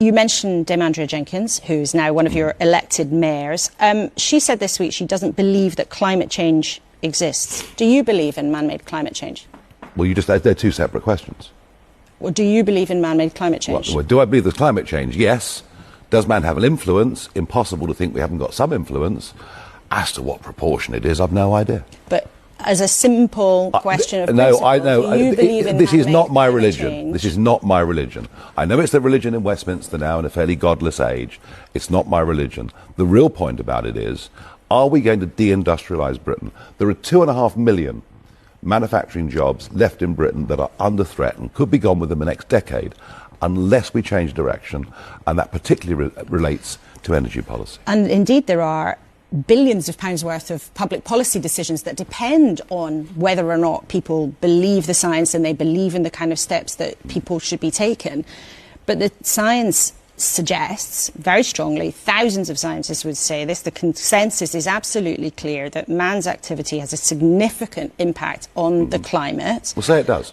You mentioned Dame Andrea Jenkyns, who's now one of your elected mayors. She said this week she doesn't believe that climate change exists. Do you believe in man-made climate change? Well, they're two separate questions. Well, do you believe in man-made climate change? Well, do I believe there's climate change? Yes. Does man have an influence? Impossible to think we haven't got some influence. As to what proportion it is, I've no idea. But as a simple question of no, I know. do you believe in this is not my religion. Change? This is not my religion. I know it's the religion in Westminster now in a fairly godless age. It's not my religion. The real point about it is, are we going to deindustrialise Britain? There are 2.5 million manufacturing jobs left in Britain that are under threat and could be gone within the next decade unless we change direction, and that particularly relates to energy policy. And indeed there are billions of pounds worth of public policy decisions that depend on whether or not people believe the science and they believe in the kind of steps that people should be taken. But the science suggests very strongly, thousands of scientists would say this, the consensus is absolutely clear that man's activity has a significant impact on the climate. Well, say it does.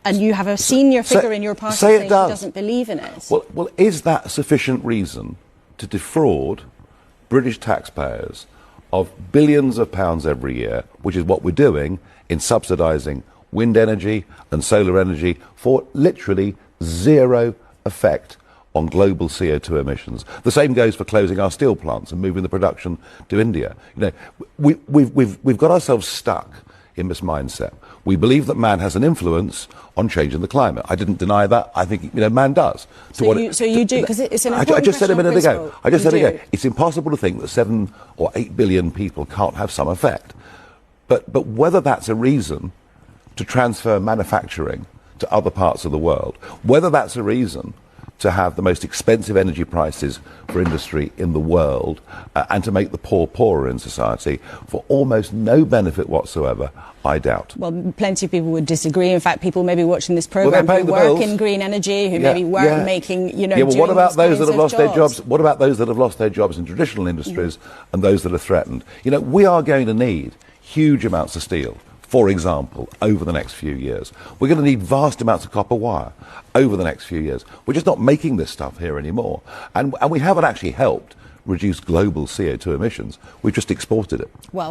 And you have a senior figure in your party saying he doesn't believe in it. Well, is that sufficient reason to defraud British taxpayers of billions of pounds every year, which is what we're doing in subsidising wind energy and solar energy for literally zero effect on global CO2 emissions? The same goes for closing our steel plants and moving the production to India. You know, we've got ourselves stuck in this mindset. We believe that man has an influence on changing the climate. I didn't deny that. I think, man does. So you do, because it's an important I just said a minute ago. It's impossible to think that 7 or 8 billion people can't have some effect. But whether that's a reason to transfer manufacturing to other parts of the world, whether that's a reason to have the most expensive energy prices for industry in the world and to make the poor poorer in society for almost no benefit whatsoever, I doubt. Well, plenty of people would disagree. In fact, people maybe watching this programme who work in green energy, who maybe work making, well, what about those that have lost their jobs? What about those that have lost their jobs in traditional industries and those that are threatened? We are going to need huge amounts of steel, for example, over the next few years. We're going to need vast amounts of copper wire over the next few years. We're just not making this stuff here anymore. And we haven't actually helped reduce global CO2 emissions. We've just exported it. Well.